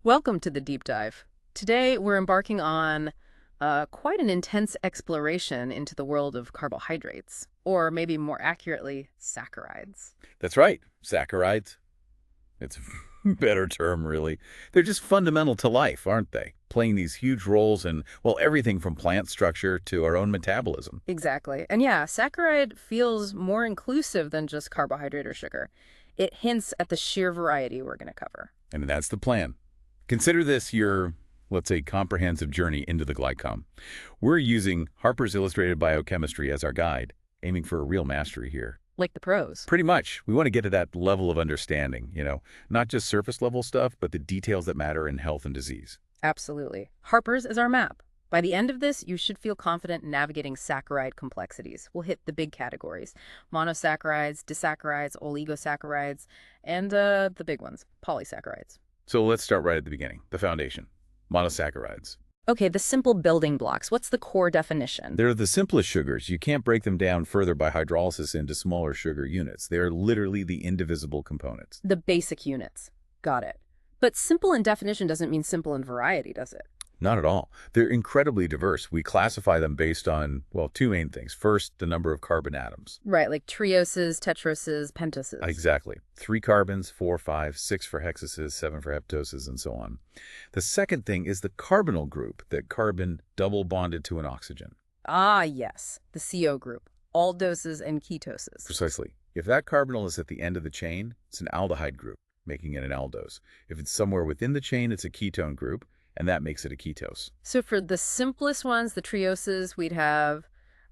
Welcome to the deep dive. Today, we're embarking on quite an intense exploration into the world of carbohydrates, or maybe more accurately, saccharides. That's right. Saccharides. It's a better term, really. They're just fundamental to life, aren't they? Playing these huge roles in, well, everything from plant structure to our own metabolism. Exactly. And yeah, saccharide feels more inclusive than just carbohydrate or sugar. It hints at the sheer variety we're going to cover. And that's the plan. Consider this your, let's say, comprehensive journey into the glycome. We're using Harper's Illustrated Biochemistry as our guide, aiming for a real mastery here. Like the pros. Pretty much. We want to get to that level of understanding, not just surface level stuff, but the details that matter in health and disease. Absolutely. Harper's is our map. By the end of this, you should feel confident navigating saccharide complexities. We'll hit the big categories: monosaccharides, disaccharides, oligosaccharides, and the big ones, polysaccharides. So let's start right at the beginning, the foundation, monosaccharides. Okay, the simple building blocks. What's the core definition? They're the simplest sugars. You can't break them down further by hydrolysis into smaller sugar units. They're literally the indivisible components. The basic units. Got it. But simple in definition doesn't mean simple in variety, does it? Not at all. They're incredibly diverse. We classify them based on, well, two main things. First, the number of carbon atoms. Right, like trioses, tetroses, pentoses. Exactly. 3 carbons, 4, 5, 6 for hexoses, 7 for heptoses, and so on. The second thing is the carbonyl group, that carbon double bonded to an oxygen. Ah, yes, the CO group. Aldoses and ketoses. Precisely. If that carbonyl is at the end of the chain, it's an aldehyde group, making it an aldose. If it's somewhere within the chain, it's a ketone group, and that makes it a ketose. So for the simplest ones, the trioses, we'd have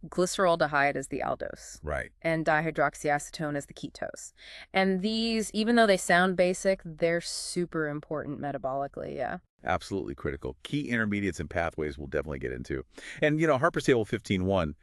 glyceraldehyde as the aldose. Right. And dihydroxyacetone as the ketose. And these, even though they sound basic, they're super important metabolically, yeah. Absolutely critical. Key intermediates and pathways we'll definitely get into. And, Harper's Table 15.1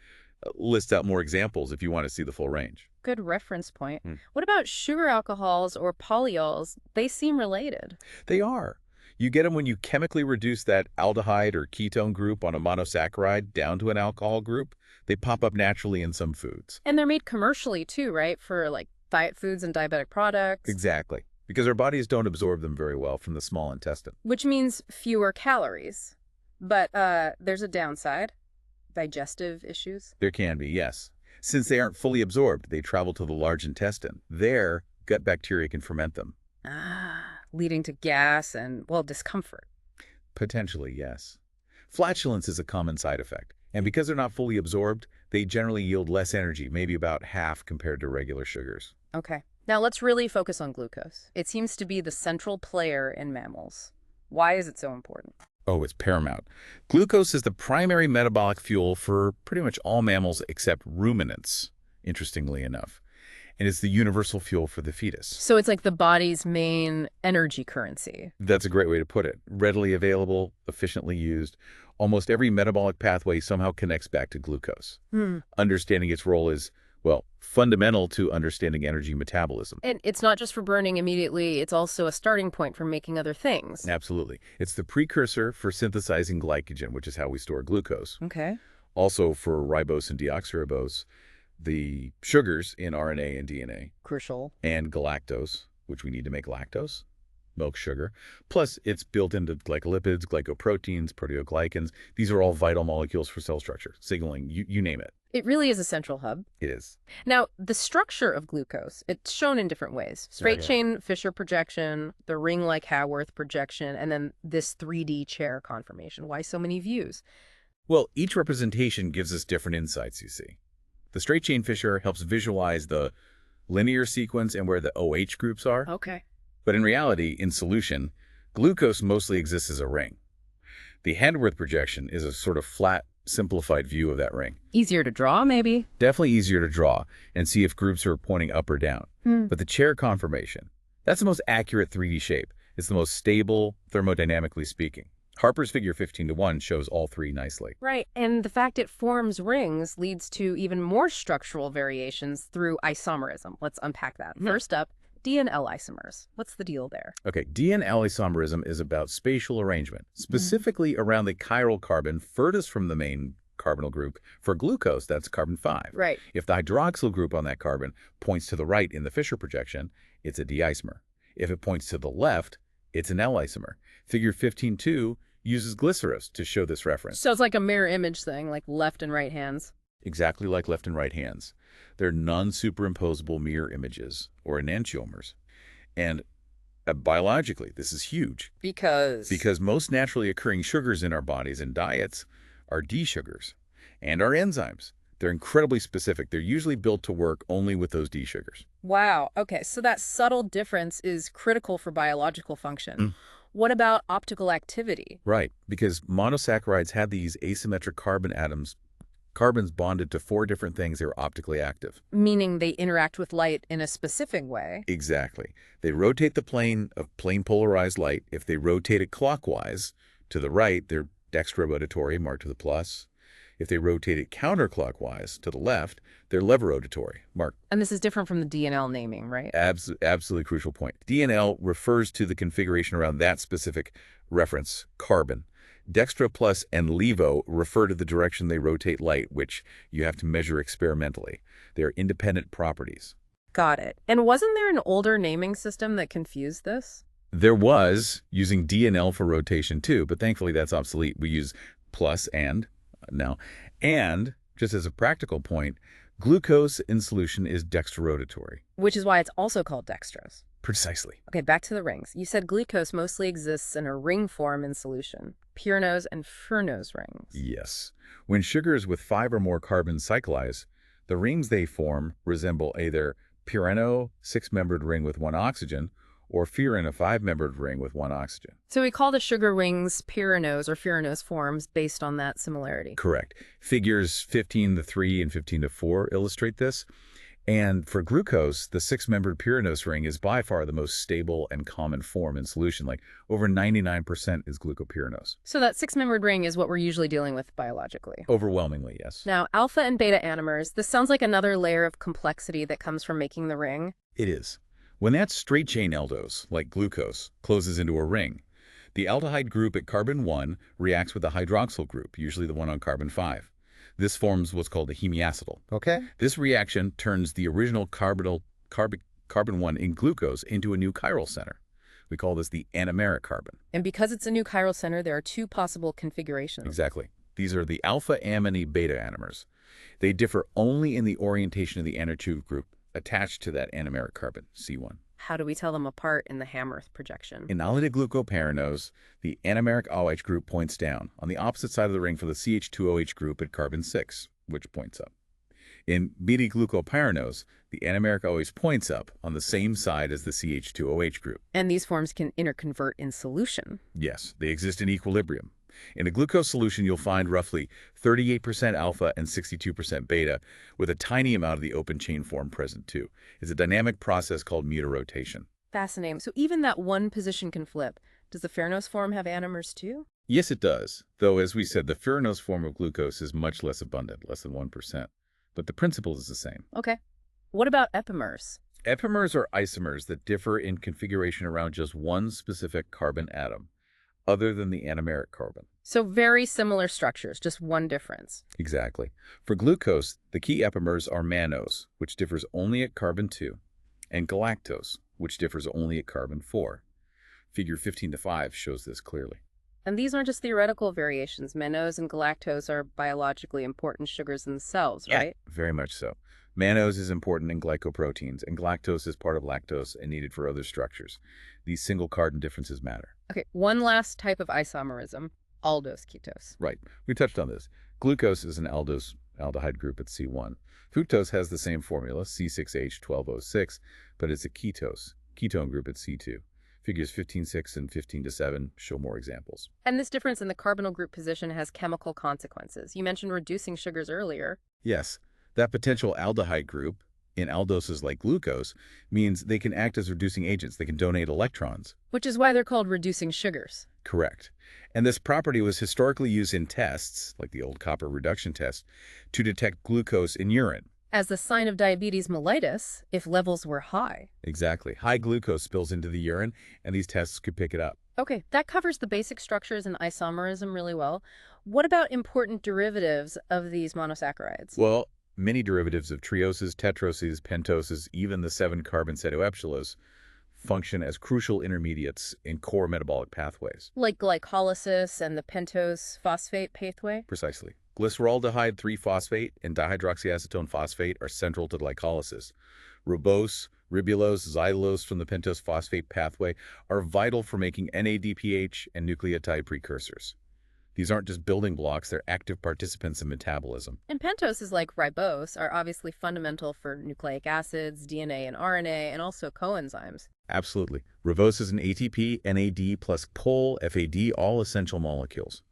lists out more examples if you want to see the full range. Good reference point. What about sugar alcohols or polyols? They seem related. They are. You get them when you chemically reduce that aldehyde or ketone group on a monosaccharide down to an alcohol group. They pop up naturally in some foods. And they're made commercially too, right? For like diet foods and diabetic products. Exactly. Because our bodies don't absorb them very well from the small intestine. Which means fewer calories. But there's a downside. Digestive issues. There can be, yes. Since they aren't fully absorbed, they travel to the large intestine. There, gut bacteria can ferment them. Leading to gas and, well, discomfort. Potentially, yes. Flatulence is a common side effect. And because they're not fully absorbed, they generally yield less energy, maybe about half compared to regular sugars. Okay. Now let's really focus on glucose. It seems to be the central player in mammals. Why is it so important? Oh, it's paramount. Glucose is the primary metabolic fuel for pretty much all mammals except ruminants, interestingly enough. And it's the universal fuel for the fetus. So it's like the body's main energy currency. That's a great way to put it. Readily available, efficiently used. Almost every metabolic pathway somehow connects back to glucose. Understanding its role is, well, fundamental to understanding energy metabolism. And it's not just for burning immediately, it's also a starting point for making other things. Absolutely. It's the precursor for synthesizing glycogen, which is how we store glucose. Okay. Also for ribose and deoxyribose, the sugars in RNA and DNA. Crucial. And galactose, which we need to make lactose, milk sugar. Plus, it's built into glycolipids, glycoproteins, proteoglycans. These are all vital molecules for cell structure, signaling, you name it. It really is a central hub. It is. Now, the structure of glucose, it's shown in different ways. Straight chain Fisher projection, the ring-like Haworth projection, and then this 3D chair conformation. Why so many views? Well, each representation gives us different insights, you see. The straight chain Fisher helps visualize the linear sequence and where the OH groups are. Okay. But in reality, in solution, glucose mostly exists as a ring. The Haworth projection is a sort of flat, simplified view of that ring. Easier to draw, maybe? Definitely easier to draw and see if groups are pointing up or down. But the chair conformation, that's the most accurate 3D shape. It's the most stable, thermodynamically speaking. Harper's figure 15:1 shows all three nicely. Right, and the fact it forms rings leads to even more structural variations through isomerism. Let's unpack that. First up, D and L isomers. What's the deal there? Okay, D and L isomerism is about spatial arrangement, specifically around the chiral carbon furthest from the main carbonyl group. For glucose, that's carbon 5. Right. If the hydroxyl group on that carbon points to the right in the Fisher projection, it's a D isomer. If it points to the left, it's an L isomer. Figure 15.2 uses glyceros to show this reference. So it's like a mirror image thing, like left and right hands. Exactly like left and right hands. They're non-superimposable mirror images, or enantiomers. And biologically, this is huge. Because most naturally occurring sugars in our bodies and diets are D sugars and our enzymes. They're incredibly specific. They're usually built to work only with those D sugars. Wow. Okay, so that subtle difference is critical for biological function. What about optical activity? Right, because monosaccharides have these asymmetric carbons bonded to 4 different things that are optically active. Meaning they interact with light in a specific way. Exactly. They rotate the plane of plane polarized light. If they rotate it clockwise to the right, they're dextrorotatory, marked with a plus. If they rotate it counterclockwise to the left, they're levorotatory, marked. And this is different from the DNL naming, right? Absolutely crucial point. DNL refers to the configuration around that specific reference, carbon. Dextro plus and levo refer to the direction they rotate light, which you have to measure experimentally. They are independent properties. Got it. And wasn't there an older naming system that confused this? There was, using DNL for rotation too, but thankfully that's obsolete. We use plus and now. And, just as a practical point, glucose in solution is dextrorotatory. Which is why it's also called dextrose. Precisely. Okay, back to the rings. You said glucose mostly exists in a ring form in solution. Pyranose and furanose rings. Yes. When sugars with 5 or more carbons cyclize, the rings they form resemble either pyrano, 6-membered ring with 1 oxygen, or furan, a 5-membered ring with 1 oxygen. So we call the sugar rings pyranose or furanose forms based on that similarity. Correct. Figures 15:3 and 15:4 illustrate this. And for glucose, the 6-membered pyranose ring is by far the most stable and common form in solution. Like over 99% is glucopyranose. So that 6-membered ring is what we're usually dealing with biologically. Overwhelmingly, yes. Now, alpha and beta anomers, this sounds like another layer of complexity that comes from making the ring. It is. When that straight-chain aldose, like glucose, closes into a ring, the aldehyde group at carbon 1 reacts with the hydroxyl group, usually the one on carbon 5. This forms what's called a hemiacetal. Okay. This reaction turns the original carbon 1 in glucose into a new chiral center. We call this the anomeric carbon. And because it's a new chiral center, there are 2 possible configurations. Exactly. These are the alpha-amine beta anomers. They differ only in the orientation of the anomeric group attached to that anomeric carbon, C1. How do we tell them apart in the Hammerth projection? In aldehyde-glucopyranose, the anomeric OH group points down on the opposite side of the ring for the CH2OH group at carbon 6, which points up. In beta-glucopyranose, the anomeric OH points up on the same side as the CH2OH group. And these forms can interconvert in solution. Yes, they exist in equilibrium. In a glucose solution, you'll find roughly 38% alpha and 62% beta, with a tiny amount of the open chain form present too. It's a dynamic process called mutarotation. Fascinating. So even that one position can flip. Does the furanose form have anomers too? Yes, it does. Though, as we said, the furanose form of glucose is much less abundant, less than 1%. But the principle is the same. Okay. What about epimers? Epimers are isomers that differ in configuration around just one specific carbon atom, other than the anomeric carbon. So very similar structures, just one difference. Exactly. For glucose, the key epimers are mannose, which differs only at carbon 2, and galactose, which differs only at carbon 4. Figure 15:5 shows this clearly. And these aren't just theoretical variations. Mannose and galactose are biologically important sugars themselves, right? Very much so. Mannose is important in glycoproteins, and galactose is part of lactose and needed for other structures. These single carbon differences matter. Okay, one last type of isomerism, aldose ketose. Right. We touched on this. Glucose is an aldehyde group at C1. Fructose has the same formula, C6H12O6, but it's a ketone group at C2. Figures 15:6 and 15:7 show more examples. And this difference in the carbonyl group position has chemical consequences. You mentioned reducing sugars earlier. Yes. That potential aldehyde group in aldoses like glucose means they can act as reducing agents. They can donate electrons. Which is why they're called reducing sugars. Correct. And this property was historically used in tests, like the old copper reduction test, to detect glucose in urine. As the sign of diabetes mellitus, if levels were high. Exactly. High glucose spills into the urine, and these tests could pick it up. Okay, that covers the basic structures in isomerism really well. What about important derivatives of these monosaccharides? Well, many derivatives of trioses, tetroses, pentoses, even the 7-carbon cetoepsilose function as crucial intermediates in core metabolic pathways. Like glycolysis and the pentose phosphate pathway? Precisely. Glyceraldehyde 3-phosphate and dihydroxyacetone phosphate are central to glycolysis. Ribose, ribulose, xylulose from the pentose phosphate pathway are vital for making NADPH and nucleotide precursors. These aren't just building blocks, they're active participants in metabolism. And pentoses like ribose are obviously fundamental for nucleic acids, DNA and RNA, and also coenzymes. Absolutely. Ribose is an ATP, NAD plus pol, FAD, all essential molecules.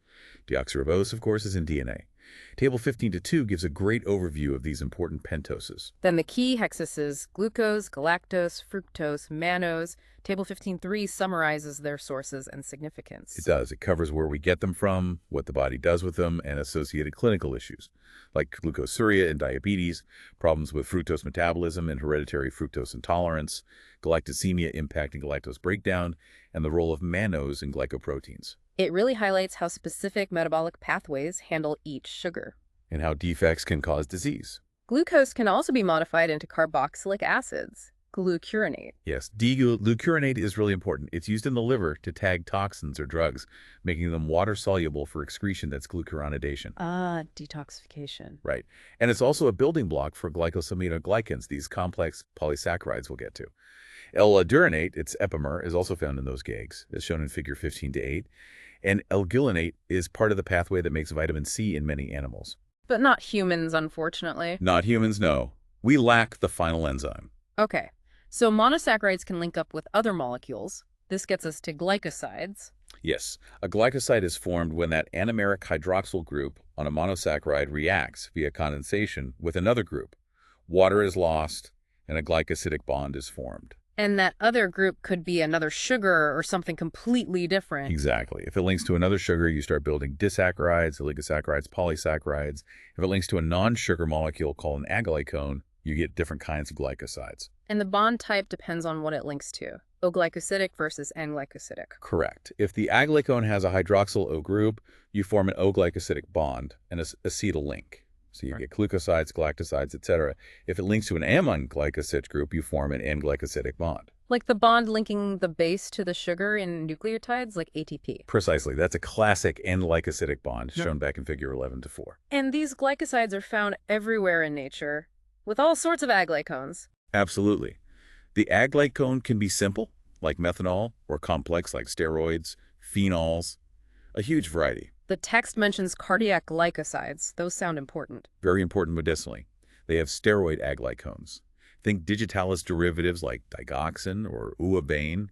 Deoxyribose, of course, is in DNA. Table 15-2 gives a great overview of these important pentoses. Then the key hexes glucose, galactose, fructose, mannose. Table 15.3 summarizes their sources and significance. It does. It covers where we get them from, what the body does with them, and associated clinical issues, like glucosuria and diabetes, problems with fructose metabolism and hereditary fructose intolerance, galactosemia impacting galactose breakdown, and the role of mannose in glycoproteins. It really highlights how specific metabolic pathways handle each sugar. And how defects can cause disease. Glucose can also be modified into carboxylic acids, glucuronate. Yes, D-glucuronate is really important. It's used in the liver to tag toxins or drugs, making them water-soluble for excretion. That's glucuronidation. Ah, detoxification. Right. And it's also a building block for glycosaminoglycans, these complex polysaccharides we'll get to. L-aduronate, its epimer, is also found in those GAGs, as shown in figure 15-8. And L-gluconate is part of the pathway that makes vitamin C in many animals. But not humans, unfortunately. Not humans, no. We lack the final enzyme. Okay, so monosaccharides can link up with other molecules. This gets us to glycosides. Yes, a glycoside is formed when that anomeric hydroxyl group on a monosaccharide reacts via condensation with another group. Water is lost, and a glycosidic bond is formed. And that other group could be another sugar or something completely different. Exactly. If it links to another sugar, you start building disaccharides, oligosaccharides, polysaccharides. If it links to a non-sugar molecule called an aglycone, you get different kinds of glycosides. And the bond type depends on what it links to. O-glycosidic versus N-glycosidic. Correct. If the aglycone has a hydroxyl O group, you form an O-glycosidic bond and an acetyl link. So you get glucosides, galactosides, etc. If it links to an amine glycoside group, you form an N-glycosidic bond. Like the bond linking the base to the sugar in nucleotides, like ATP. Precisely. That's a classic N-glycosidic bond, shown back in figure 11-4. And these glycosides are found everywhere in nature, with all sorts of aglycones. Absolutely. The aglycone can be simple, like methanol, or complex, like steroids, phenols, a huge variety. The text mentions cardiac glycosides. Those sound important. Very important medicinally. They have steroid aglycones. Think digitalis derivatives like digoxin or uabane.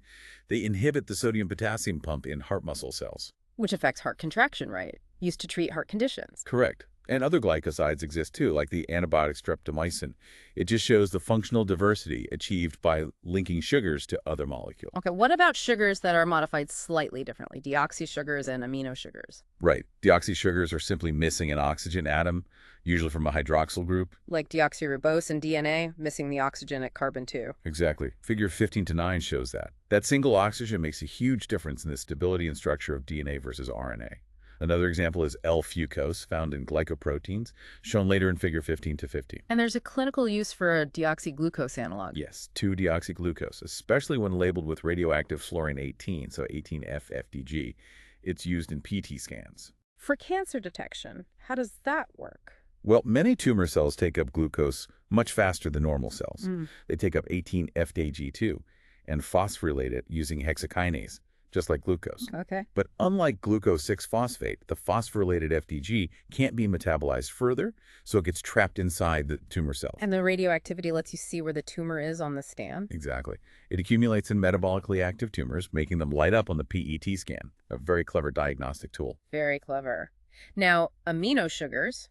They inhibit the sodium-potassium pump in heart muscle cells. Which affects heart contraction, right? Used to treat heart conditions. Correct. And other glycosides exist too, like the antibiotic streptomycin. It just shows the functional diversity achieved by linking sugars to other molecules. Okay, what about sugars that are modified slightly differently? Deoxysugars and amino sugars. Right. Deoxysugars are simply missing an oxygen atom, usually from a hydroxyl group. Like deoxyribose in DNA, missing the oxygen at carbon 2. Exactly. Figure 15-9 shows that. That single oxygen makes a huge difference in the stability and structure of DNA versus RNA. Another example is L-fucose, found in glycoproteins, shown later in figure 15-15. And there's a clinical use for a deoxyglucose analog. Yes, 2-deoxyglucose, especially when labeled with radioactive fluorine-18, so 18F-FDG. It's used in PT scans. For cancer detection, how does that work? Well, many tumor cells take up glucose much faster than normal cells. They take up 18F-FDG2 and phosphorylate it using hexokinase, just like glucose. Okay. But unlike glucose 6-phosphate, the phosphorylated FDG can't be metabolized further, so it gets trapped inside the tumor cells. And the radioactivity lets you see where the tumor is on the scan? Exactly. It accumulates in metabolically active tumors, making them light up on the PET scan, a very clever diagnostic tool. Very clever. Now, amino sugars,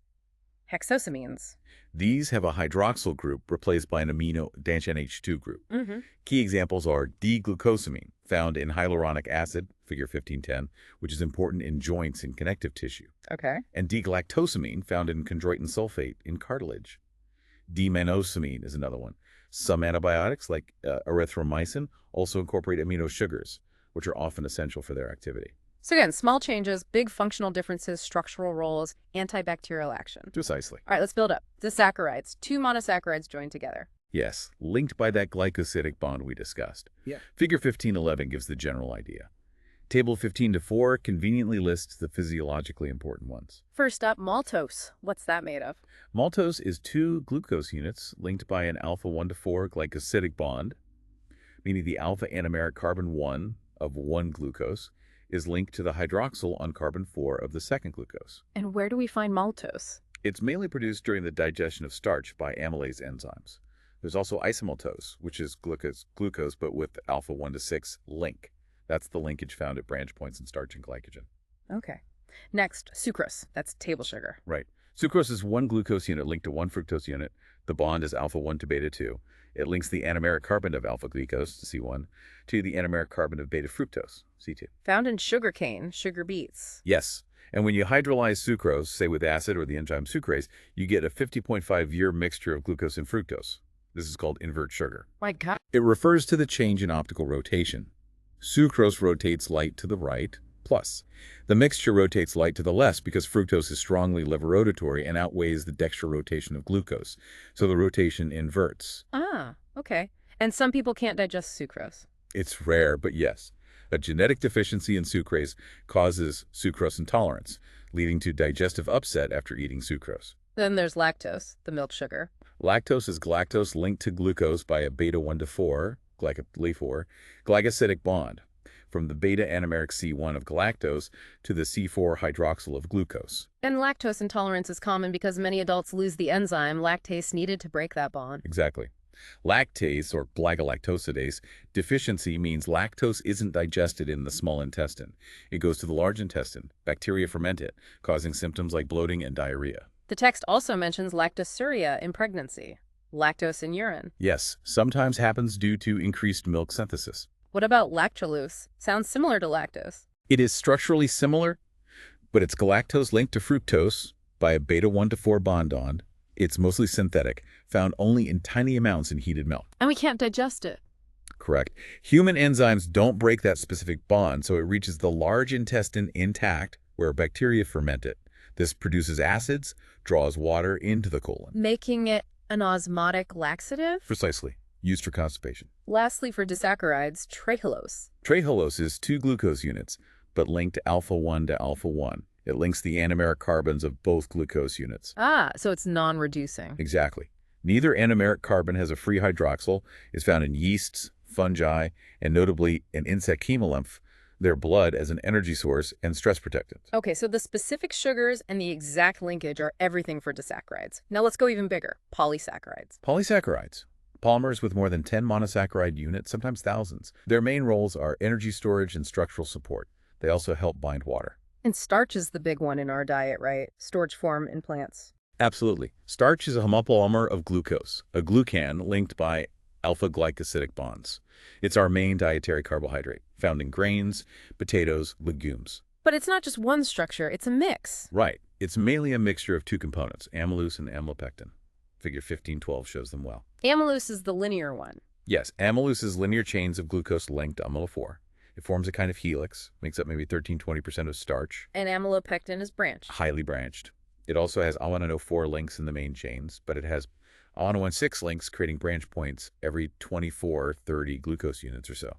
hexosamines. These have a hydroxyl group replaced by an amino NH2 group. Key examples are D-glucosamine, found in hyaluronic acid, figure 15-10, which is important in joints and connective tissue. Okay. And D-galactosamine, found in chondroitin sulfate in cartilage. D-manosamine is another one. Some antibiotics, like erythromycin, also incorporate amino sugars, which are often essential for their activity. So again, small changes, big functional differences, structural roles, antibacterial action. Precisely. All right, let's build up. Disaccharides, 2 monosaccharides joined together. Yes, linked by that glycosidic bond we discussed. Figure 1511 gives the general idea. Table 15-4 conveniently lists the physiologically important ones. First up, maltose. What's that made of? Maltose is two glucose units linked by an alpha 1-4 glycosidic bond, meaning the alpha anomeric carbon 1 of one glucose is linked to the hydroxyl on carbon 4 of the second glucose. And where do we find maltose? It's mainly produced during the digestion of starch by amylase enzymes. There's also isomaltose, which is glucose but with alpha 1-6 link. That's the linkage found at branch points in starch and glycogen. Okay. Next, sucrose. That's table sugar. Right. Sucrose is one glucose unit linked to one fructose unit. The bond is alpha 1 to beta 2. It links the anomeric carbon of alpha glucose, C1, to the anomeric carbon of beta fructose, C2. Found in sugarcane, sugar beets. Yes. And when you hydrolyze sucrose, say with acid or the enzyme sucrase, you get a 50.5-year mixture of glucose and fructose. This is called invert sugar. My God. It refers to the change in optical rotation. Sucrose rotates light to the right, plus. The mixture rotates light to the left because fructose is strongly levorotatory and outweighs the dextrorotation of glucose, so the rotation inverts. Ah, okay. And some people can't digest sucrose. It's rare, but yes. A genetic deficiency in sucrase causes sucrose intolerance, leading to digestive upset after eating sucrose. Then there's lactose, the milk sugar. Lactose is galactose linked to glucose by a beta 1-4, glycosidic bond, from the beta anomeric C1 of galactose to the C4 hydroxyl of glucose. And lactose intolerance is common because many adults lose the enzyme lactase needed to break that bond. Exactly. Lactase, or glycolactosidase, deficiency means lactose isn't digested in the small intestine. It goes to the large intestine. Bacteria ferment it, causing symptoms like bloating and diarrhea. The text also mentions lactosuria in pregnancy, lactose in urine. Yes, sometimes happens due to increased milk synthesis. What about lactulose? Sounds similar to lactose. It is structurally similar, but it's galactose linked to fructose by a beta 1-4 bond. It's mostly synthetic, found only in tiny amounts in heated milk. And we can't digest it. Correct. Human enzymes don't break that specific bond, so it reaches the large intestine intact, where bacteria ferment it. This produces acids, draws water into the colon. Making it an osmotic laxative? Precisely. Used for constipation. Lastly, for disaccharides, trehalose. Trehalose is two glucose units, but linked alpha 1 to alpha 1. It links the anomeric carbons of both glucose units. Ah, so it's non-reducing. Exactly. Neither anomeric carbon has a free hydroxyl, is found in yeasts, fungi, and notably in insect chemolymph, their blood as an energy source and stress protectant. Okay, so the specific sugars and the exact linkage are everything for disaccharides. Now let's go even bigger. Polysaccharides. Polysaccharides. Polymers with more than 10 monosaccharide units, sometimes thousands. Their main roles are energy storage and structural support. They also help bind water. And starch is the big one in our diet, right? Storage form in plants. Absolutely. Starch is a homopolymer of glucose, a glucan linked by alpha-glycosidic bonds. It's our main dietary carbohydrate, found in grains, potatoes, legumes. But it's not just one structure, it's a mix. Right. It's mainly a mixture of two components, amylose and amylopectin. Figure 1512 shows them well. Amylose is the linear one. Yes, amylose is linear chains of glucose linked to amylo-4. It forms a kind of helix, makes up maybe 13–20% of starch. And amylopectin is branched. Highly branched. It also has L1O4 links in the main chains, but it has L1O6 links creating branch points every 24–30 glucose units or so.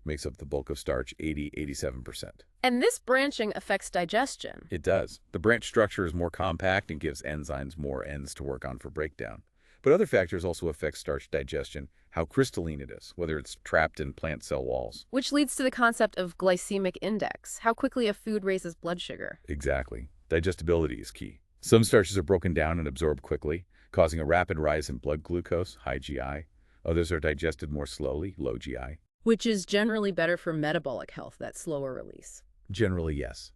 Makes up the bulk of starch, 80–87%. And this branching affects digestion. It does. The branch structure is more compact and gives enzymes more ends to work on for breakdown. But other factors also affect starch digestion, how crystalline it is, whether it's trapped in plant cell walls. Which leads to the concept of glycemic index, how quickly a food raises blood sugar. Exactly. Digestibility is key. Some starches are broken down and absorbed quickly, causing a rapid rise in blood glucose, high GI. Others are digested more slowly, low GI. Which is generally better for metabolic health, that slower release. Generally, yes.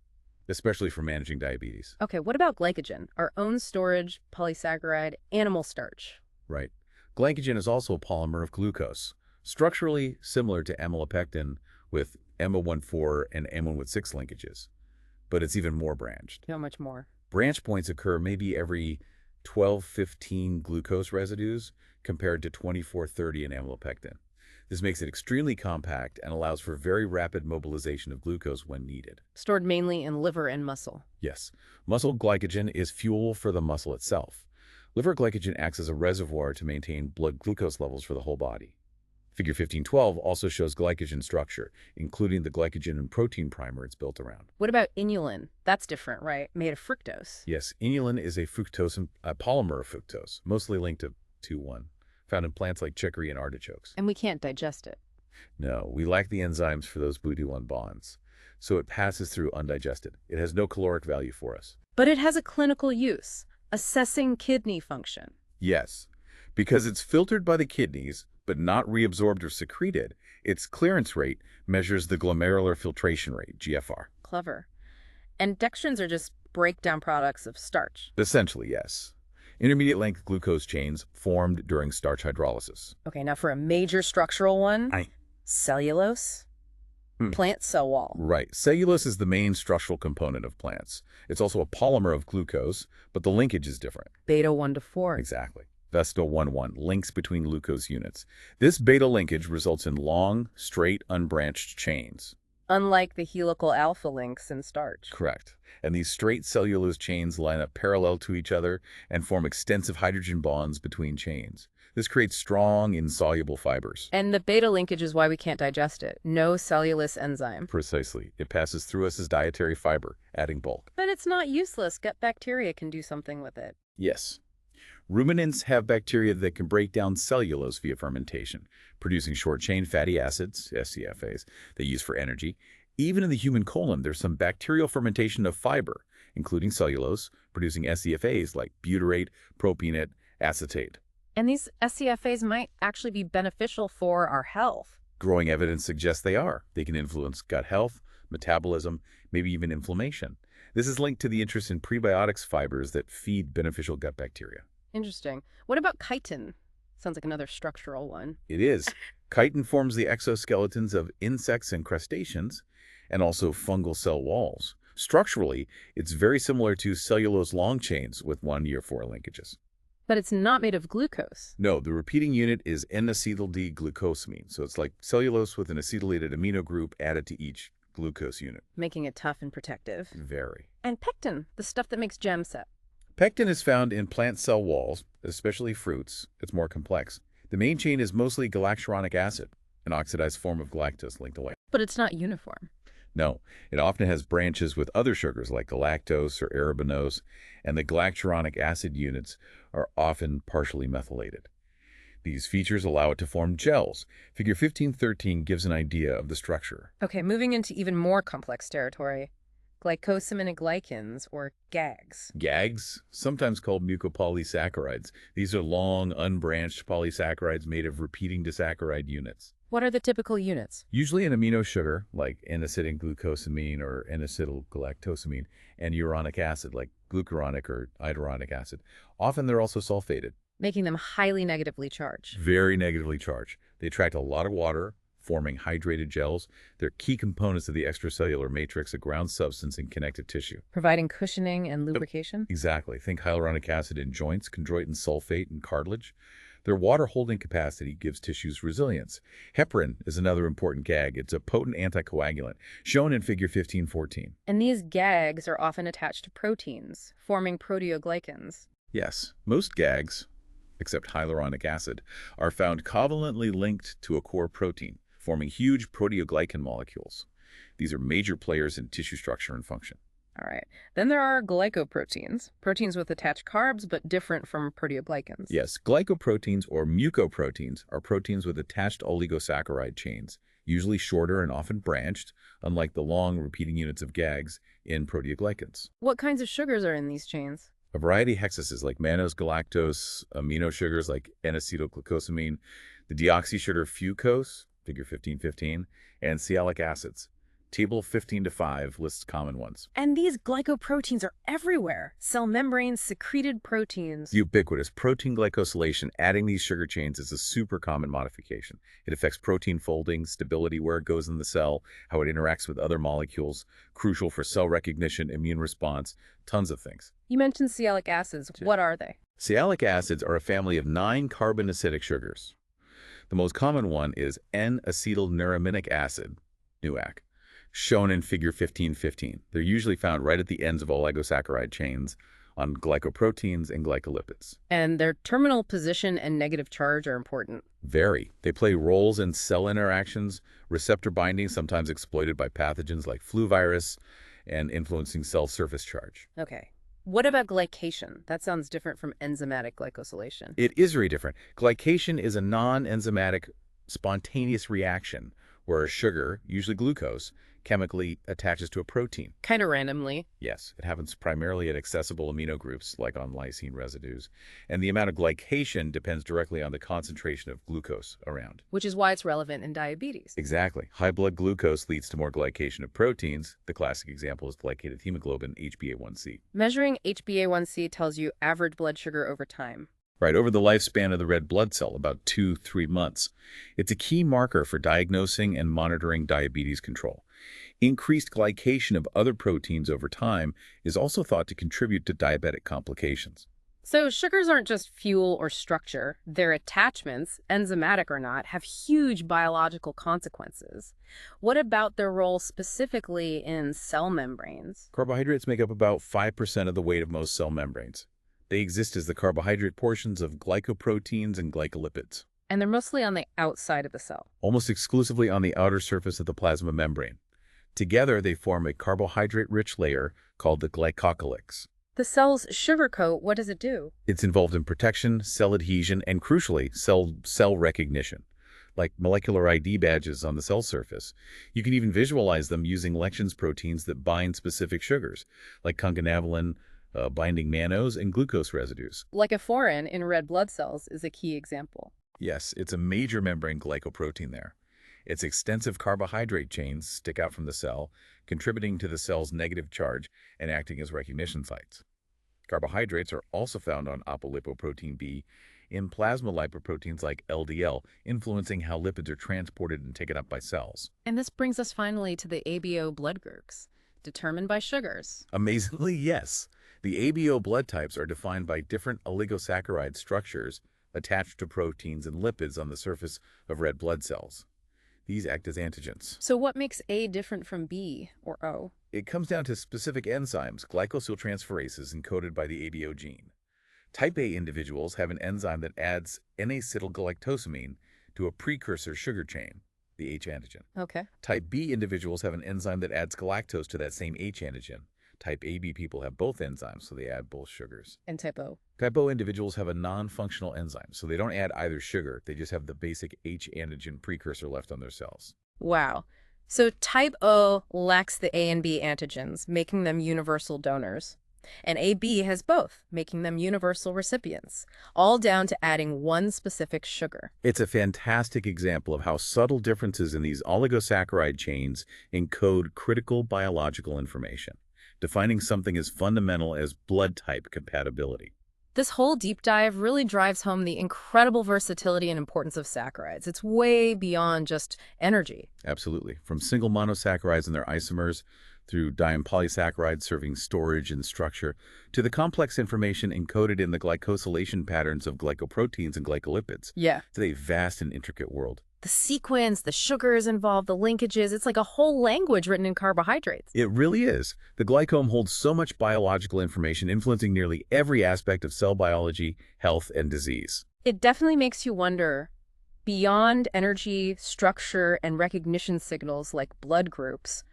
Especially for managing diabetes. Okay, what about glycogen, our own storage, polysaccharide, animal starch? Right. Glycogen is also a polymer of glucose, structurally similar to amylopectin with amyl-1,4 and amyl-6 linkages. But it's even more branched. How much more? Branch points occur maybe every 12–15 glucose residues compared to 24–30 in amylopectin. This makes it extremely compact and allows for very rapid mobilization of glucose when needed. Stored mainly in liver and muscle. Yes. Muscle glycogen is fuel for the muscle itself. Liver glycogen acts as a reservoir to maintain blood glucose levels for the whole body. Figure 1512 also shows glycogen structure, including the glycogen and protein primer it's built around. What about inulin? That's different, right? Made of fructose. Yes, inulin is a polymer of fructose, mostly linked to 2,1, found in plants like chicory and artichokes. And we can't digest it. No, we lack the enzymes for those BUD1 bonds, so it passes through undigested. It has no caloric value for us. But it has a clinical use, assessing kidney function. Yes, because it's filtered by the kidneys, but not reabsorbed or secreted, its clearance rate measures the glomerular filtration rate, GFR. Clever. And dextrins are just breakdown products of starch. Essentially, yes. Intermediate-length glucose chains formed during starch hydrolysis. Okay, now for a major structural one, cellulose, plant cell wall. Right. Cellulose is the main structural component of plants. It's also a polymer of glucose, but the linkage is different. Beta 1 to 4. Exactly. Vestal 1,1 links between glucose units. This beta linkage results in long, straight, unbranched chains. Unlike the helical alpha links in starch. Correct. And these straight cellulose chains line up parallel to each other and form extensive hydrogen bonds between chains. This creates strong, insoluble fibers. And the beta linkage is why we can't digest it. No cellulose enzyme. Precisely. It passes through us as dietary fiber, adding bulk. But it's not useless. Gut bacteria can do something with it. Yes. Ruminants have bacteria that can break down cellulose via fermentation, producing short-chain fatty acids, SCFAs, they use for energy. Even in the human colon, there's some bacterial fermentation of fiber, including cellulose, producing SCFAs like butyrate, propionate, acetate. And these SCFAs might actually be beneficial for our health. Growing evidence suggests they are. They can influence gut health, metabolism, maybe even inflammation. This is linked to the interest in prebiotics fibers that feed beneficial gut bacteria. Interesting. What about chitin? Sounds like another structural one. It is. Chitin forms the exoskeletons of insects and crustaceans, and also fungal cell walls. Structurally, it's very similar to cellulose long chains with 1-4 linkages. But it's not made of glucose. No, the repeating unit is N-acetyl-D-glucosamine, so it's like cellulose with an acetylated amino group added to each glucose unit. Making it tough and protective. Very. And pectin, the stuff that makes Gemset. Pectin is found in plant cell walls, especially fruits. It's more complex. The main chain is mostly galacturonic acid, an oxidized form of galactose linked away. But it's not uniform. No, it often has branches with other sugars like galactose or arabinose, and the galacturonic acid units are often partially methylated. These features allow it to form gels. Figure 1513 gives an idea of the structure. Okay, moving into even more complex territory. Glycosamine glycans, or GAGs. GAGs, sometimes called mucopolysaccharides. These are long, unbranched polysaccharides made of repeating disaccharide units. What are the typical units? Usually an amino sugar, like N-acetylglucosamine or N-acetylgalactosamine, and uronic acid, like glucuronic or iduronic acid. Often they're also sulfated. Making them highly negatively charged. Very negatively charged. They attract a lot of water, forming hydrated gels. They're key components of the extracellular matrix, a ground substance in connective tissue. Providing cushioning and lubrication? Exactly. Think hyaluronic acid in joints, chondroitin sulfate in cartilage. Their water-holding capacity gives tissues resilience. Heparin is another important GAG. It's a potent anticoagulant, shown in figure 1514. And these GAGs are often attached to proteins, forming proteoglycans. Yes, most GAGs, except hyaluronic acid, are found covalently linked to a core protein, forming huge proteoglycan molecules. These are major players in tissue structure and function. All right. Then there are glycoproteins, proteins with attached carbs, but different from proteoglycans. Yes, glycoproteins or mucoproteins are proteins with attached oligosaccharide chains, usually shorter and often branched, unlike the long repeating units of GAGs in proteoglycans. What kinds of sugars are in these chains? A variety of hexases like mannose, galactose, amino sugars like N-acetylglucosamine, the deoxy sugar fucose, figure 1515, and sialic acids. Table 15-5 lists common ones. And these glycoproteins are everywhere. Cell membranes, secreted proteins. Ubiquitous. Protein glycosylation, adding these sugar chains, is a super common modification. It affects protein folding, stability, where it goes in the cell, how it interacts with other molecules, crucial for cell recognition, immune response, tons of things. You mentioned sialic acids. What are they? Sialic acids are a family of 9 carbon-acidic sugars. The most common one is N-acetylneuramic acid, NUAC, shown in figure 1515. They're usually found right at the ends of oligosaccharide chains, on glycoproteins and glycolipids. And their terminal position and negative charge are important. Very. They play roles in cell interactions, receptor binding, sometimes exploited by pathogens like flu virus, and influencing cell surface charge. Okay. What about glycation? That sounds different from enzymatic glycosylation. It is very different. Glycation is a non-enzymatic, spontaneous reaction where a sugar, usually glucose, chemically attaches to a protein. Kind of randomly. Yes, it happens primarily at accessible amino groups, like on lysine residues. And the amount of glycation depends directly on the concentration of glucose around. Which is why it's relevant in diabetes. Exactly. High blood glucose leads to more glycation of proteins. The classic example is glycated hemoglobin, HbA1c. Measuring HbA1c tells you average blood sugar over time. Right, over the lifespan of the red blood cell, about 2-3 months. It's a key marker for diagnosing and monitoring diabetes control. Increased glycation of other proteins over time is also thought to contribute to diabetic complications. So sugars aren't just fuel or structure. Their attachments, enzymatic or not, have huge biological consequences. What about their role specifically in cell membranes? Carbohydrates make up about 5% of the weight of most cell membranes. They exist as the carbohydrate portions of glycoproteins and glycolipids, And they're mostly on the outside of the cell. almost exclusively on the outer surface of the plasma membrane. Together, they form a carbohydrate-rich layer called the glycocalyx. The cell's sugar coat, what does it do? It's involved in protection, cell adhesion, and crucially, cell recognition, like molecular ID badges on the cell surface. You can even visualize them using lectins proteins that bind specific sugars, like concanavalin, binding mannose, and glucose residues. Like a foreign in red blood cells is a key example. Yes, it's a major membrane glycoprotein there. Its extensive carbohydrate chains stick out from the cell, contributing to the cell's negative charge and acting as recognition sites. Carbohydrates are also found on apolipoprotein B in plasma lipoproteins like LDL, influencing how lipids are transported and taken up by cells. And this brings us finally to the ABO blood groups, determined by sugars. Amazingly, yes. The ABO blood types are defined by different oligosaccharide structures attached to proteins and lipids on the surface of red blood cells. These act as antigens. So what makes A different from B or O? It comes down to specific enzymes, glycosyltransferases encoded by the ABO gene. Type A individuals have an enzyme that adds N-acetylgalactosamine to a precursor sugar chain, the H antigen. Okay. Type B individuals have an enzyme that adds galactose to that same H antigen. Type AB people have both enzymes, so they add both sugars. And type O? Type O individuals have a non-functional enzyme, so they don't add either sugar. They just have the basic H antigen precursor left on their cells. Wow. So type O lacks the A and B antigens, making them universal donors. And AB has both, making them universal recipients, all down to adding one specific sugar. It's a fantastic example of how subtle differences in these oligosaccharide chains encode critical biological information, defining something as fundamental as blood type compatibility. This whole deep dive really drives home the incredible versatility and importance of saccharides. It's way beyond just energy. Absolutely. From single monosaccharides and their isomers, through di and polysaccharides serving storage and structure, to the complex information encoded in the glycosylation patterns of glycoproteins and glycolipids. Yeah. It's a vast and intricate world. The sequence, the sugars involved, the linkages, it's like a whole language written in carbohydrates. It really is. The glycome holds so much biological information influencing nearly every aspect of cell biology, health, and disease. It definitely makes you wonder, beyond energy, structure, and recognition signals like blood groups,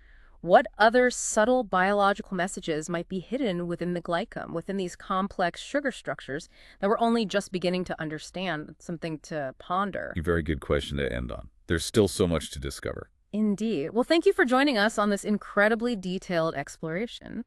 what other subtle biological messages might be hidden within the glycome, within these complex sugar structures that we're only just beginning to understand? Something to ponder. A very good question to end on. There's still so much to discover. Indeed. Well, thank you for joining us on this incredibly detailed exploration.